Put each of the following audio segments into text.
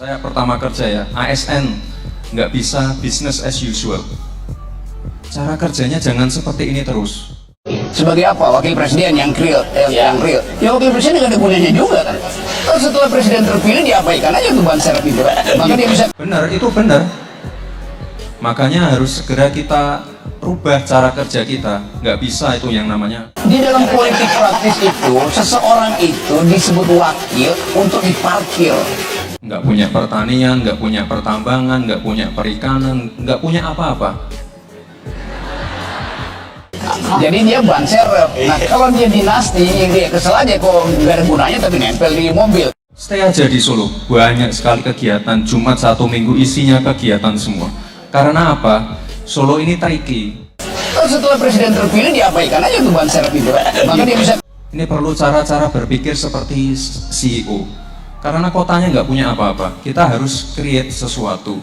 Saya pertama kerja ya, ASN, nggak bisa business as usual. Cara kerjanya jangan seperti ini terus. Sebagai apa? Wakil presiden yang real, yang real. Ya wakil presiden nggak ada gunanya juga kan. Kalau setelah presiden terpilih diabaikan aja tuh ban serep itu. Maka dia bisa. Benar, itu benar. Makanya harus segera kita rubah cara kerja kita. Nggak bisa itu yang namanya. Di dalam politik praktis itu, seseorang itu disebut wakil untuk diparkir. Nggak punya pertanian, nggak punya pertambangan, nggak punya perikanan, nggak punya apa-apa. Jadi dia ban serep. Nah kalau dia dinasti, dia kesel aja kok nggak ada gunanya tapi nempel di mobil. Stay aja di Solo, banyak sekali kegiatan, Jumat satu minggu isinya kegiatan semua. Karena apa? Solo ini tricky. Kalau setelah presiden terpilih diabaikan aja tuh ban serep itu. Maka dia bisa. Ini perlu cara-cara berpikir seperti CEO. Karena kotanya nggak punya apa-apa, kita harus create sesuatu.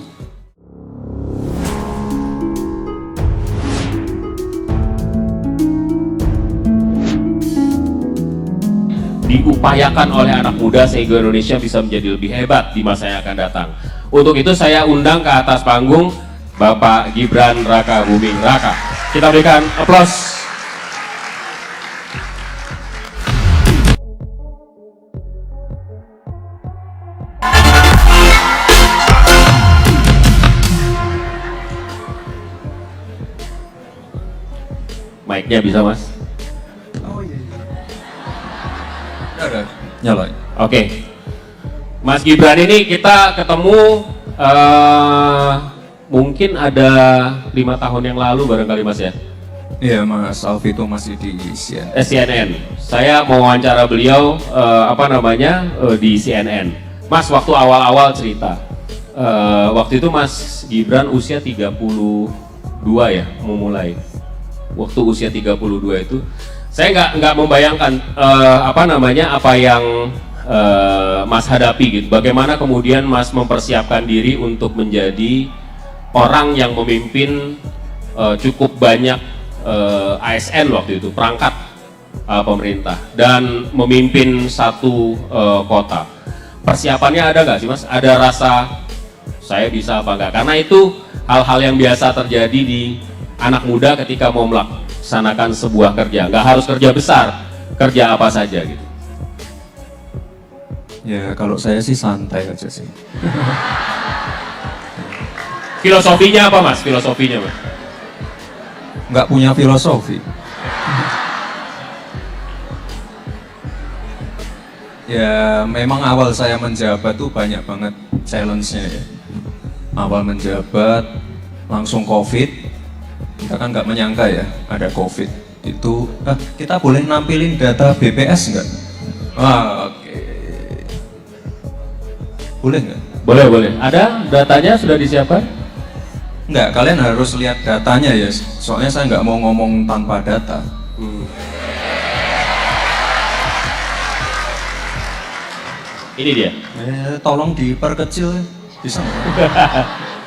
Diupayakan oleh anak muda sehingga Indonesia bisa menjadi lebih hebat di masa yang akan datang. Untuk itu saya undang ke atas panggung Bapak Gibran Raka Buming Raka. Kita berikan aplaus. Mic-nya bisa, Mas? Oh iya. Udah, nyala. Oke, Mas Gibran ini kita ketemu mungkin ada 5 tahun yang lalu barangkali Mas ya? Iya, Mas Alfi itu masih di CNN. CNN. Saya mau wawancara beliau di CNN. Mas waktu awal-awal cerita, waktu itu Mas Gibran usia 32 ya, mau mulai. Waktu usia 32 itu, saya nggak membayangkan apa yang Mas hadapi gitu. Bagaimana kemudian Mas mempersiapkan diri untuk menjadi orang yang memimpin cukup banyak ASN waktu itu, perangkat pemerintah, dan memimpin satu kota. Persiapannya ada nggak sih Mas? Ada rasa saya bisa apa enggak? Karena itu hal-hal yang biasa terjadi di anak muda ketika mau melaksanakan sebuah kerja. Nggak harus kerja besar, kerja apa saja gitu. Ya kalau saya sih santai aja sih. Filosofinya apa Mas? Filosofinya Mas? Nggak punya filosofi. Ya memang awal saya menjabat tuh banyak banget challenge-nya ya. Awal menjabat langsung COVID. Kita kan nggak menyangka ya ada COVID itu. Kita boleh nampilin data BPS nggak? Oke. Boleh nggak? Boleh, boleh. Ada datanya sudah disiapkan? Nggak, kalian harus lihat datanya ya. Soalnya saya nggak mau ngomong tanpa data. Ini dia. Tolong diperkecil, bisa nggak?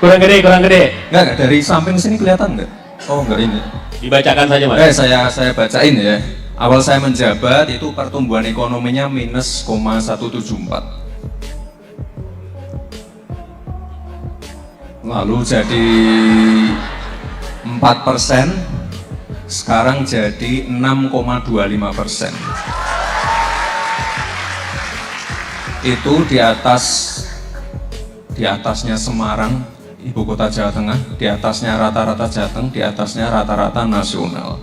Kurang gede, kurang gede. Nggak, dari samping sini kelihatan nggak? Oh nggak ini. Dibacakan saja Mas. Saya bacain ya. Awal saya menjabat itu pertumbuhan ekonominya minus 0,174. Lalu jadi 4%, sekarang jadi 6,25%. Itu di atasnya Semarang, ibu kota Jawa Tengah, di atasnya rata-rata Jateng, di atasnya rata-rata nasional.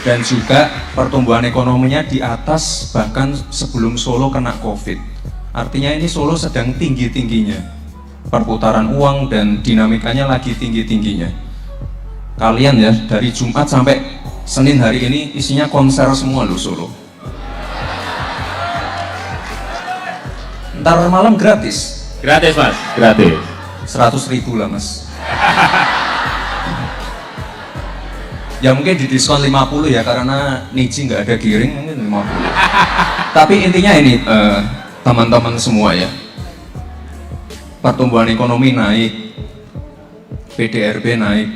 Dan juga pertumbuhan ekonominya di atas bahkan sebelum Solo kena COVID. Artinya ini Solo sedang tinggi-tingginya. Perputaran uang dan dinamikanya lagi tinggi-tingginya. Kalian ya, dari Jumat sampai Senin hari ini isinya konser semua loh Solo. Ntar malam gratis. Gratis Mas, gratis. 100.000 lah Mas. Ya mungkin di diskon 50 ya, karena Niji nggak ada giring, mungkin 50. Tapi intinya ini teman-teman semua ya, pertumbuhan ekonomi naik, PDRB naik,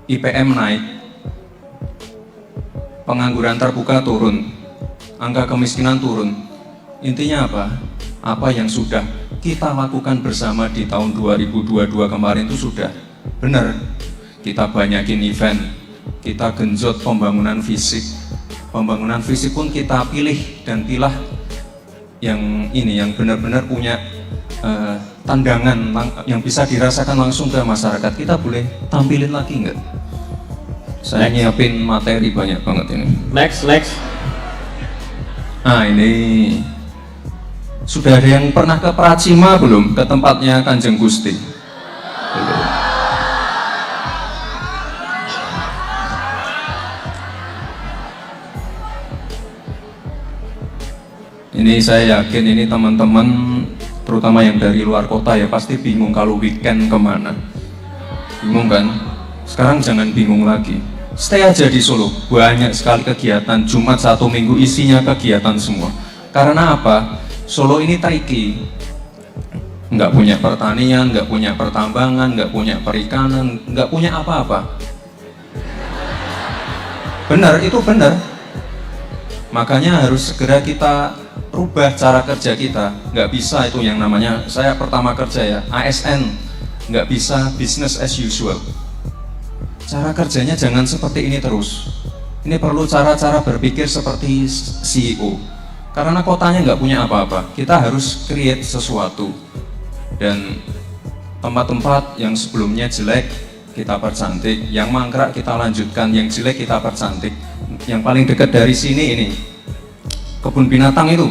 IPM naik, pengangguran terbuka turun, angka kemiskinan turun. Intinya apa? Apa yang sudah kita lakukan bersama di tahun 2022 kemarin itu sudah benar. Kita banyakin event, kita genjot pembangunan fisik. Pembangunan fisik pun kita pilih dan pilah yang ini, yang benar-benar punya tandangan yang bisa dirasakan langsung ke masyarakat. Kita boleh tampilin lagi nggak? Saya nyiapin materi banyak banget ini. Next. Nah ini sudah ada yang pernah ke Pracima belum? Ke tempatnya Kanjeng Gusti? Belum. Ini saya yakin ini teman-teman terutama yang dari luar kota ya pasti bingung kalau weekend kemana. Bingung kan? Sekarang jangan bingung lagi. Stay aja di Solo, banyak sekali kegiatan. Jumat 1 minggu isinya kegiatan semua. Karena apa? Solo ini tricky, nggak punya pertanian, nggak punya pertambangan, nggak punya perikanan, nggak punya apa-apa. Benar, itu benar. Makanya harus segera kita rubah cara kerja kita. Nggak bisa itu yang namanya, saya pertama kerja ya, ASN, nggak bisa business as usual. Cara kerjanya jangan seperti ini terus. Ini perlu cara-cara berpikir seperti CEO. Karena kotanya nggak punya apa-apa, kita harus create sesuatu. Dan tempat-tempat yang sebelumnya jelek kita percantik, yang mangkrak kita lanjutkan, yang jelek kita percantik. Yang paling dekat dari sini ini kebun binatang itu,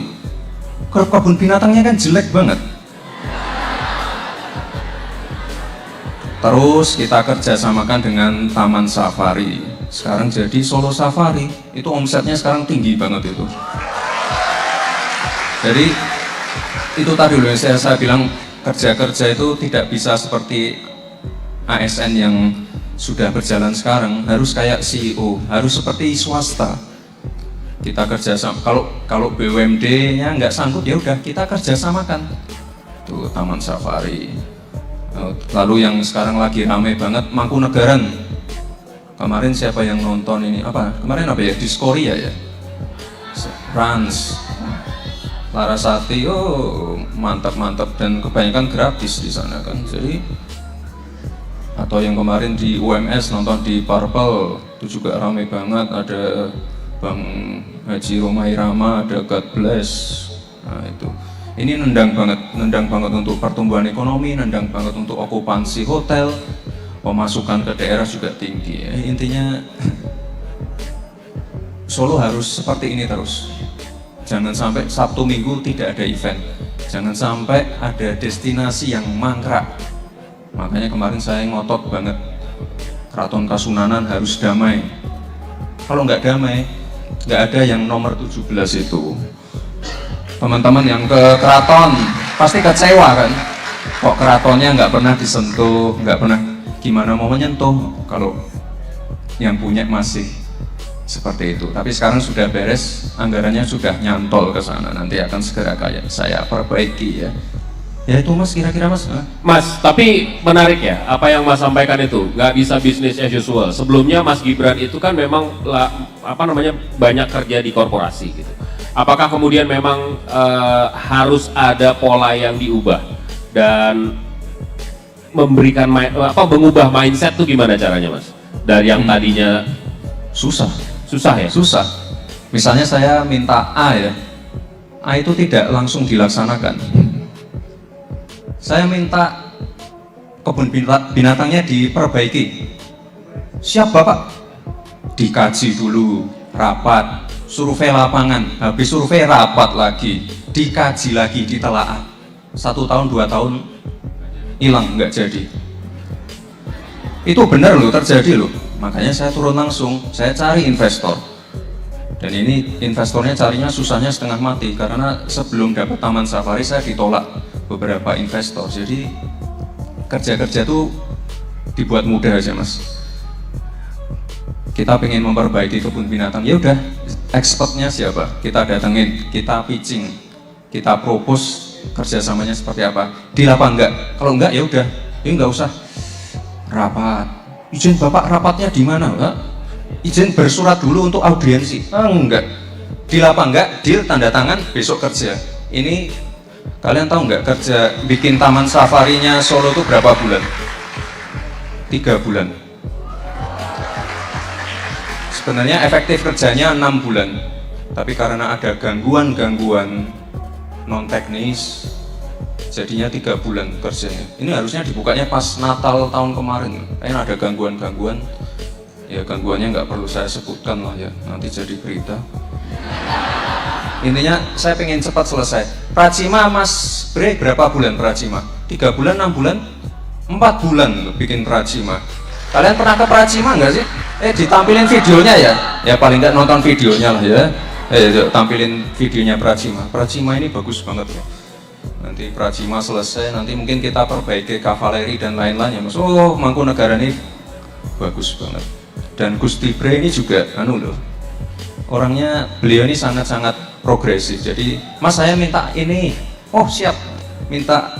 kebun binatangnya kan jelek banget. Terus kita kerjasamakan dengan Taman Safari. Sekarang jadi Solo Safari, itu omsetnya sekarang tinggi banget itu. Jadi itu tadi loh yang saya bilang, kerja-kerja itu tidak bisa seperti ASN yang sudah berjalan sekarang, harus kayak CEO, harus seperti swasta. Kita kerjasama. Kalau BUMD-nya nggak sanggup ya udah kita kerjasamakan. Tuh Taman Safari. Lalu yang sekarang lagi ramai banget Mangkunegaran. Kemarin siapa yang nonton ini? Kemarin apa ya? Diskoria ya. Rans. Larasati, mantap dan kebanyakan gratis di sana kan. Jadi atau yang kemarin di UMS nonton di Purple itu juga ramai banget, ada Bang Haji Romai Rama, ada God Bless. Nah itu. Ini nendang banget untuk pertumbuhan ekonomi, nendang banget untuk okupansi hotel, pemasukan ke daerah juga tinggi. Intinya Solo harus seperti ini terus. Jangan sampai Sabtu Minggu tidak ada event. Jangan sampai ada destinasi yang mangkrak. Makanya kemarin saya ngotot banget, Keraton Kasunanan harus damai. Kalau nggak damai, nggak ada yang nomor 17 itu. Teman-teman yang ke keraton pasti kecewa kan, kok keratonnya nggak pernah disentuh, nggak pernah gimana mau menyentuh kalau yang punya masih seperti itu. Tapi sekarang sudah beres, anggarannya sudah nyantol ke sana, nanti akan segera kayak saya perbaiki ya. Ya itu Mas, kira-kira Mas. Mas, tapi menarik ya apa yang Mas sampaikan itu, nggak bisa bisnis as usual. Sebelumnya Mas Gibran itu kan memang banyak kerja di korporasi gitu. Apakah kemudian memang harus ada pola yang diubah dan mengubah mindset tuh gimana caranya Mas? Dari yang tadinya susah ya? Susah. Misalnya saya minta A ya, A itu tidak langsung dilaksanakan. Saya minta kebun binatangnya diperbaiki. Siap Bapak? Dikaji dulu, rapat, survei lapangan, habis survei rapat lagi, dikaji lagi, ditelaah. 1 tahun 2 tahun hilang, nggak jadi. Itu benar loh, terjadi loh. Makanya saya turun langsung, saya cari investor. Dan ini investornya carinya susahnya setengah mati, karena sebelum dapat Taman Safari saya ditolak beberapa investor. Jadi kerja-kerja tuh dibuat mudah aja Mas. Kita pengen memperbaiki kebun binatang, ya udah, expertnya siapa? Kita datengin, kita pitching, kita propose kerjasamanya seperti apa. Dilap enggak? Kalau enggak ya udah, ya nggak usah rapat. Izin Bapak rapatnya di mana? Izin bersurat dulu untuk audiensi. Enggak. Dilap enggak? Deal, tanda tangan, besok kerja. Ini Kalian tahu nggak kerja bikin taman safarinya Solo itu berapa bulan? 3 bulan. Sebenarnya efektif kerjanya 6 bulan, tapi karena ada gangguan-gangguan non teknis, jadinya 3 bulan kerjanya. Ini harusnya dibukanya pas Natal tahun kemarin, kayaknya ada gangguan-gangguan. Ya gangguannya nggak perlu saya sebutkan lah ya, nanti jadi berita. Intinya saya pengen cepat selesai. Pracima Mas Bre berapa bulan Pracima? 3 bulan, 6 bulan? 4 bulan loh bikin Pracima. Kalian pernah ke Pracima nggak sih? Ditampilin videonya ya? Ya paling nggak nonton videonya lah ya. Tampilin videonya Pracima. Pracima ini bagus banget loh. Nanti Pracima selesai, nanti mungkin kita perbaiki kavaleri dan lain-lain ya Mas. Oh, Mangkunegaran ini bagus banget. Dan Gusti Bre ini juga anu loh, orangnya, beliau ini sangat-sangat progresif. Jadi Mas saya minta ini, oh siap, minta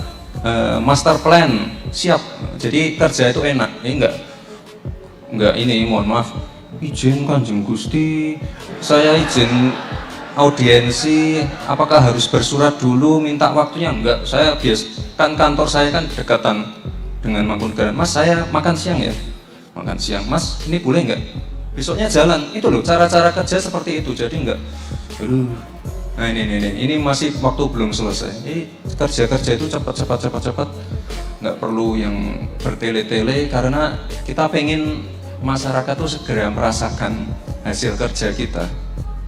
master plan, siap. Jadi kerja itu enak. Ini enggak ini, mohon maaf, izin Kanjeng Gusti, saya izin audiensi, apakah harus bersurat dulu minta waktunya? Enggak, saya kan kantor saya kan dekatan dengan Mangkunegaran. Mas saya makan siang ya, makan siang. Mas ini boleh nggak? Besoknya jalan. Itu loh cara-cara kerja seperti itu. Jadi nggak, nah ini masih waktu belum selesai. Kerja itu cepat, nggak perlu yang bertele-tele, karena kita pengen masyarakat tuh segera merasakan hasil kerja kita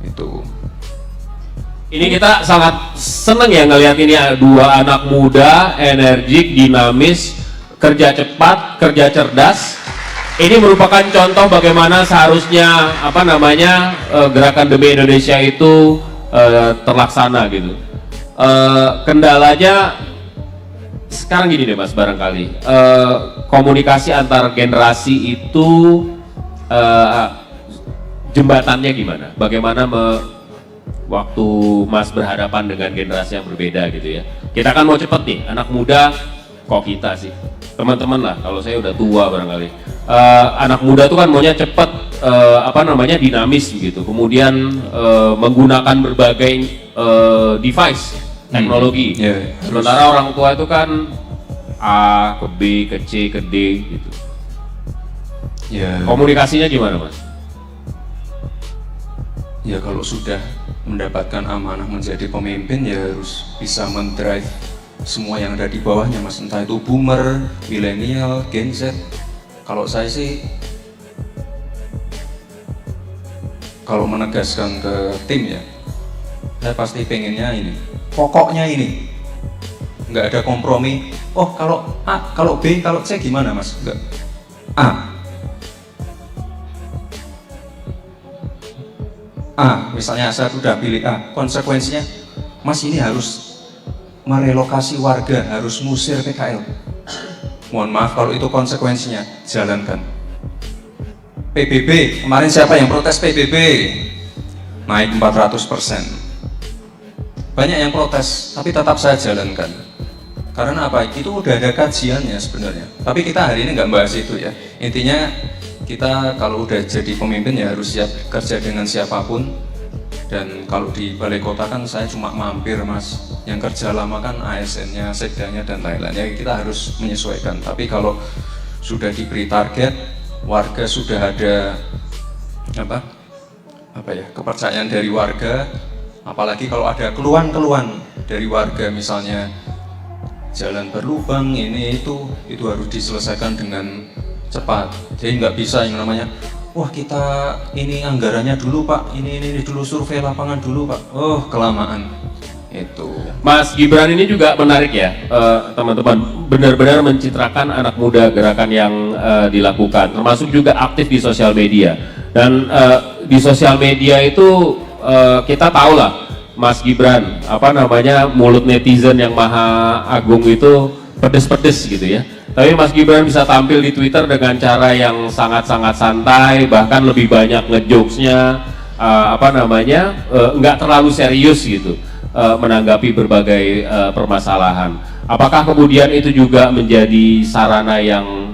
itu. Ini kita sangat seneng ya ngelihat ini dua anak muda, energik, dinamis, kerja cepat, kerja cerdas. Ini merupakan contoh bagaimana seharusnya gerakan Demi Indonesia itu terlaksana gitu. Kendalanya sekarang gini deh Mas, barangkali komunikasi antar generasi itu jembatannya gimana? Bagaimana waktu Mas berhadapan dengan generasi yang berbeda gitu ya? Kita kan mau cepet nih, anak muda kok kita sih, teman-teman lah, kalau saya udah tua barangkali. Anak muda tuh kan maunya cepet, dinamis gitu, kemudian menggunakan berbagai device, teknologi. Sementara orang tua itu kan A ke B ke C ke D gitu. Komunikasinya gimana Mas? Ya kalau sudah mendapatkan amanah menjadi pemimpin ya harus bisa mendrive semua yang ada di bawahnya Mas, entah itu boomer, milenial, Gen Z. Kalau saya sih, kalau menegaskan ke tim ya, saya pasti pengennya ini, pokoknya ini, nggak ada kompromi. Oh kalau A, kalau B, kalau C gimana Mas? Enggak. Misalnya saya sudah pilih A, konsekuensinya Mas ini harus merelokasi warga, harus ngusir PKL. Mohon maaf kalau itu konsekuensinya, jalankan. PBB, kemarin siapa yang protes PBB? Naik 400%. Banyak yang protes, tapi tetap saya jalankan. Karena apa? Itu udah ada kajiannya sebenarnya. Tapi kita hari ini nggak bahas itu ya. Intinya kita kalau udah jadi pemimpin ya harus siap kerja dengan siapapun. Dan kalau di balai kota kan saya cuma mampir Mas, yang kerja lama kan ASN-nya, sekdanya dan lain-lain. Ya kita harus menyesuaikan. Tapi kalau sudah diberi target, warga sudah ada kepercayaan dari warga, apalagi kalau ada keluhan-keluhan dari warga, misalnya jalan berlubang ini itu harus diselesaikan dengan cepat. Jadi nggak bisa yang namanya, wah kita ini anggarannya dulu Pak, ini dulu survei lapangan dulu Pak. Oh kelamaan itu. Mas Gibran ini juga menarik ya, teman-teman, benar-benar mencitrakan anak muda gerakan yang dilakukan, termasuk juga aktif di sosial media. Dan di sosial media itu kita tahu lah Mas Gibran, mulut netizen yang maha agung itu pedes-pedes gitu ya. Tapi Mas Gibran bisa tampil di Twitter dengan cara yang sangat-sangat santai, bahkan lebih banyak ngejokesnya, nggak terlalu serius gitu, menanggapi berbagai permasalahan. Apakah kemudian itu juga menjadi sarana yang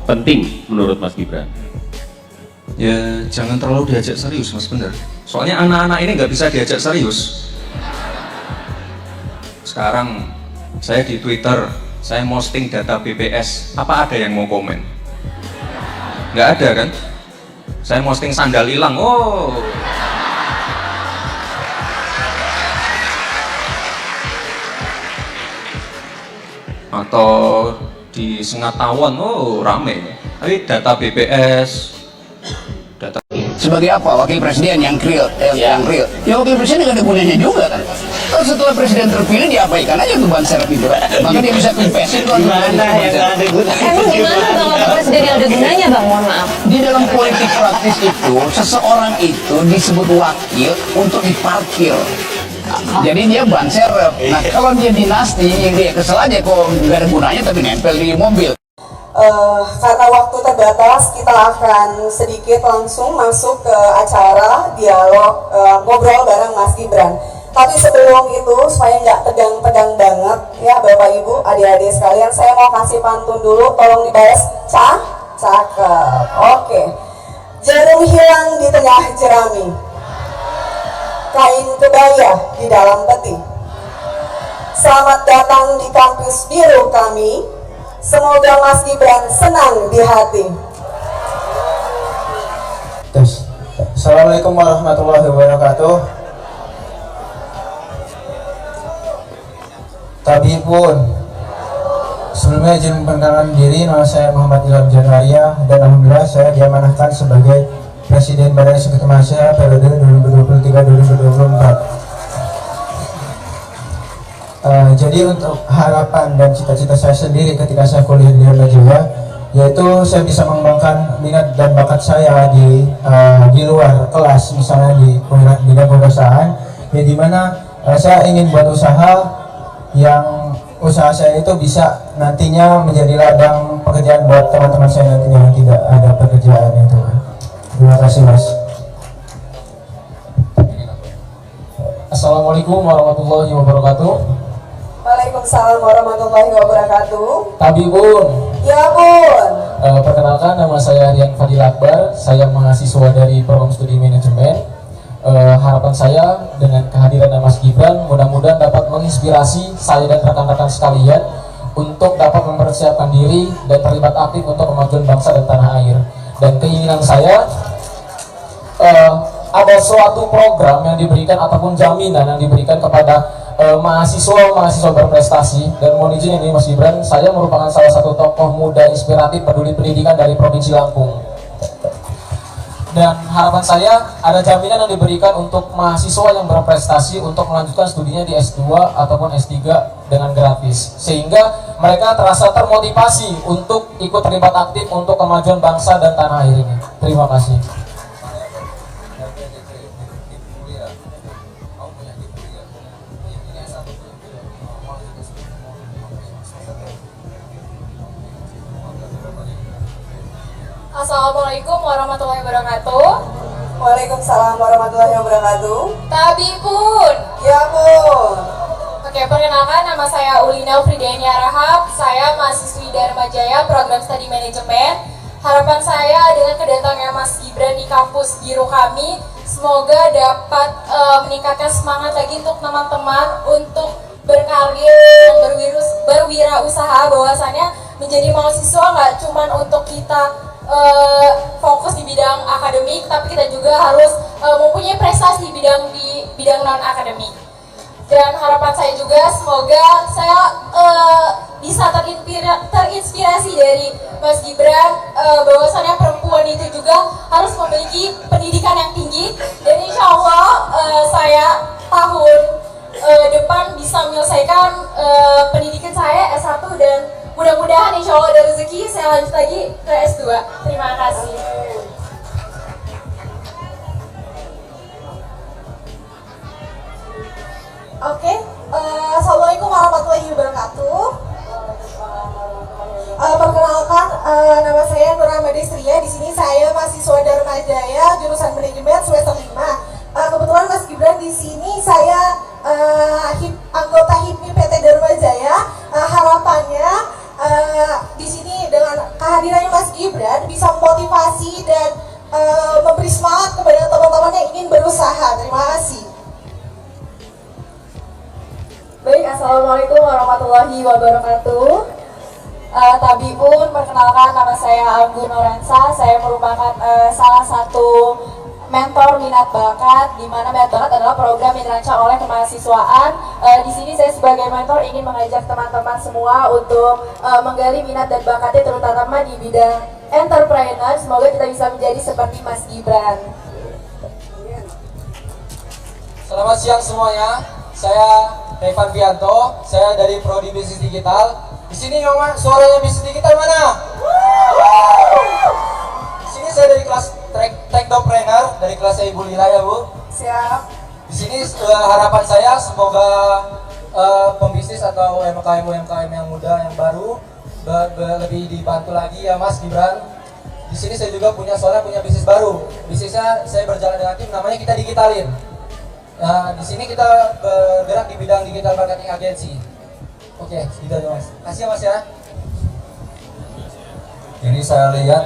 penting menurut Mas Gibran? Ya jangan terlalu diajak serius Mas, bener. Soalnya anak-anak ini nggak bisa diajak serius. Sekarang saya di Twitter, saya posting data BPS, apa ada yang mau komen? Nggak ada kan? Saya posting sandal hilang, oh. Atau di Sengat Tawon, oh rame. Tapi data BPS, data Sebagai apa wakil presiden yang real, yang real? Ya wakil presiden nggak ada gunanya juga kan. Terus setelah presiden terpilih diabaikan aja tuh ban serep itu. Maka dia bisa confessin kok. Gimana yang nggak ada gunanya? Emang gimana bang wakil presiden yang ada gunanya bang? Mohon maaf. Di dalam politik praktis itu, seseorang itu disebut wakil untuk diparkir. Jadi dia ban serep. Nah kalau dia dinasti, dia kesel aja kok nggak ada gunanya tapi nempel di mobil. Karena waktu terbatas, kita akan sedikit langsung masuk ke acara dialog ngobrol bareng Mas Gibran. Tapi sebelum itu, supaya nggak tegang-tegang banget, ya Bapak Ibu, adik-adik sekalian, saya mau kasih pantun dulu, tolong dibalas. Cakep. Oke. Jarum hilang di tengah jerami, kain kebaya di dalam peti. Selamat datang di kampus biru kami. Semoga Mas Gibran senang di hati. Assalamualaikum warahmatullahi wabarakatuh. Tabipun, sebelumnya izin memperkenalkan diri, nama saya Muhammad Ilham Janaria dan alhamdulillah saya diamanahkan sebagai Presiden Badan Eksekutif Mahasiswa periode 2023-2024. Jadi untuk harapan dan cita-cita saya sendiri ketika saya kuliah di Jaya, yaitu saya bisa mengembangkan minat dan bakat saya di luar kelas, misalnya di bidang kewirausahaan, ya dimana saya ingin buat usaha yang usaha saya itu bisa nantinya menjadi ladang pekerjaan buat teman-teman saya nantinya yang tidak ada pekerjaan itu. Terima kasih Mas. Assalamualaikum warahmatullahi wabarakatuh. Waalaikumsalam warahmatullahi wabarakatuh. Tabibun. Ya Bun. Perkenalkan, nama saya Rian Fadil Akbar. Saya mahasiswa dari program studi manajemen. Harapan saya dengan kehadiran Mas Gibran mudah-mudahan dapat menginspirasi saya dan rekan-rekan sekalian untuk dapat mempersiapkan diri dan terlibat aktif untuk kemajuan bangsa dan tanah air. Dan keinginan saya ada suatu program yang diberikan ataupun jaminan yang diberikan kepada mahasiswa berprestasi. Dan mohon izin ini Mas Gibran, saya merupakan salah satu tokoh muda inspiratif peduli pendidikan dari Provinsi Lampung. Dan harapan saya ada jaminan yang diberikan untuk mahasiswa yang berprestasi untuk melanjutkan studinya di S2 ataupun S3 dengan gratis, sehingga mereka terasa termotivasi untuk ikut terlibat aktif untuk kemajuan bangsa dan tanah air ini. Terima kasih. Assalamualaikum warahmatullahi wabarakatuh. Waalaikumsalam warahmatullahi wabarakatuh. Tabipun. Ya Bun. Oke, perkenalkan nama saya Ulina Fridiania Rahab. Saya mahasiswi Dharma Jaya program studi manajemen. Harapan saya dengan kedatangan Mas Gibran di kampus biru kami, semoga dapat meningkatkan semangat lagi untuk teman-teman untuk berkarir dan berwirausaha, bahwasannya menjadi mahasiswa nggak cuma untuk kita fokus di bidang akademik, tapi kita juga harus mempunyai prestasi di bidang non akademik. Dan harapan saya juga semoga saya bisa terinspirasi dari Mas Gibran, bahwasannya perempuan itu juga harus memiliki pendidikan yang tinggi, dan insya Allah saya tahun depan bisa menyelesaikan pendidikan saya S1 dan mudah-mudahan insya Allah ada rezeki saya lanjut lagi ke S2. Terima kasih. Oke. Assalamualaikum warahmatullahi wabarakatuh. Perkenalkan, nama saya Nur Ahmadi Stria. Di sini saya mahasiswa Dharma Jaya jurusan manajemen semester 5. Kebetulan Mas Gibran di sini saya anggota HIPMI PT Dharma Jaya. Harapannya di sini dengan kehadirannya Mas Gibran bisa memotivasi dan memberi semangat kepada teman-teman yang ingin berusaha. Terima kasih. Baik, assalamualaikum warahmatullahi wabarakatuh. Tabibun, perkenalkan nama saya Anggun Norensa. Saya merupakan salah satu mentor minat bakat, di mana minat bakat adalah program yang dirancang oleh kemahasiswaan. Di sini saya sebagai mentor ingin mengajak teman-teman semua untuk menggali minat dan bakatnya, terutama di bidang entrepreneur. Semoga kita bisa menjadi seperti Mas Gibran. Selamat siang semuanya. Saya Revan Fianto. Saya dari Prodi Bisnis Digital. Di sini ngomong suaranya bisnis digital mana? Di sini saya dari kelas Technopreneur, dari kelas Ibu Lila ya Bu. Siap. Di sini harapan saya semoga pembisnis atau UMKM yang muda yang baru lebih dibantu lagi ya Mas Gibran. Di sini saya juga punya bisnis baru. Bisnisnya saya berjalan dengan tim, namanya Kita Digitalin. Nah, di sini kita bergerak di bidang digital marketing agency. Oke, gitu aja Mas. Kasih ya Mas ya. Ini saya lihat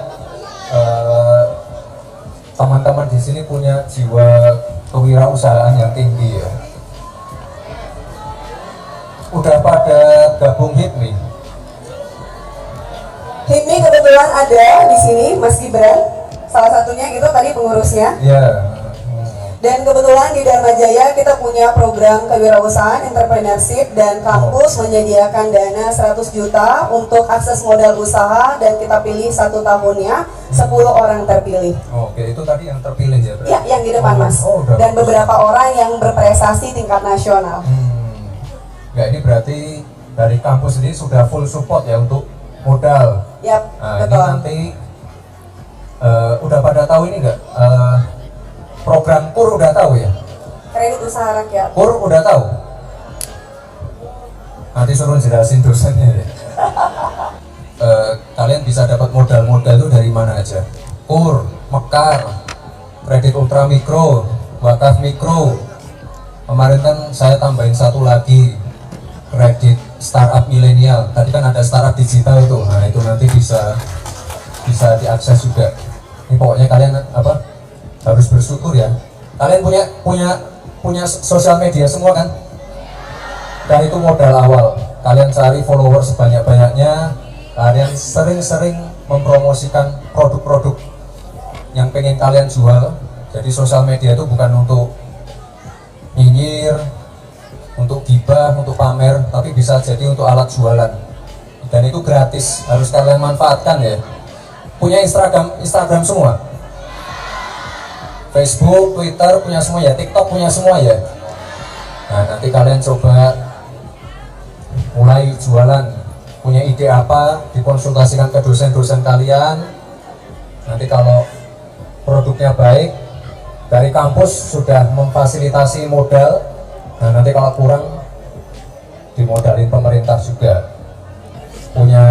teman-teman di sini punya jiwa kewirausahaan yang tinggi ya. Udah pada gabung HIPMI? HIPMI kebetulan ada di sini, Mas Gibran. Salah satunya gitu tadi pengurusnya. Ya. Dan kebetulan di Dharma Jaya kita punya program kewirausahaan, entrepreneurship, dan kampus menyediakan dana 100 juta untuk akses modal usaha, dan kita pilih 1 tahunnya 10 orang terpilih. Oke, itu tadi yang terpilih ya? Ya, yang di depan Mas. Dan beberapa orang yang berprestasi tingkat nasional. Ya, ini berarti dari kampus ini sudah full support ya untuk modal. Yap, Nah, betul. ini nanti udah pada tahu ini nggak? Program KUR udah tahu ya? Kredit usaha rakyat. KUR udah tahu? Nanti suruh jelasin dosennya ya. Kalian bisa dapat modal-modal itu dari mana aja? KUR, Mekar, kredit ultra mikro, wakaf mikro. Kemarin kan saya tambahin satu lagi, kredit startup milenial. Tadi kan ada startup digital itu. Nah, itu nanti bisa diakses juga. Ini pokoknya kalian harus bersyukur ya. Kalian punya sosial media semua kan? Dan itu modal awal. Kalian cari follower sebanyak-banyaknya. Kalian sering-sering mempromosikan produk-produk yang pengen kalian jual. Jadi sosial media itu bukan untuk nyinyir, untuk gibah, untuk pamer, tapi bisa jadi untuk alat jualan. Dan itu gratis, harus kalian manfaatkan ya. Punya Instagram semua? Facebook, Twitter punya semua ya, TikTok punya semua ya. Nah, nanti kalian coba mulai jualan, punya ide apa, dikonsultasikan ke dosen-dosen kalian. Nanti kalau produknya baik, dari kampus sudah memfasilitasi modal. Nah, nanti kalau kurang, dimodalin pemerintah juga. Punya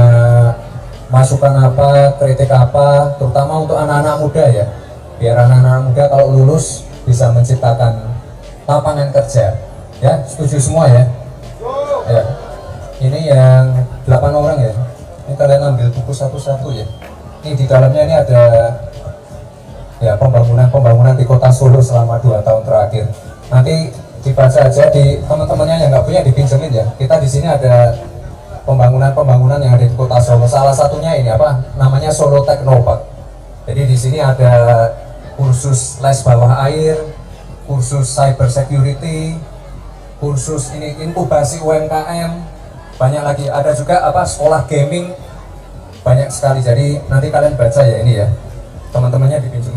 masukan apa, kritik apa, terutama untuk anak-anak muda ya. Biar anak-anak muda kalau lulus bisa menciptakan lapangan kerja. Ya, setuju semua ya? Ya. Ini yang 8 orang ya. Ini kalian ambil buku satu-satu ya. Ini di dalamnya ini ada ya pembangunan di Kota Solo selama 2 tahun terakhir. Nanti dibaca aja di teman-temannya yang nggak punya dipinjemin ya. Kita di sini ada pembangunan yang ada di Kota Solo. Salah satunya ini namanya Solo Technopark. Jadi di sini ada kursus les bawah air, kursus cyber security, kursus ini inkubasi UMKM, banyak lagi. Ada juga sekolah gaming, banyak sekali. Jadi nanti kalian baca ya ini ya, teman-temannya dipinjemin.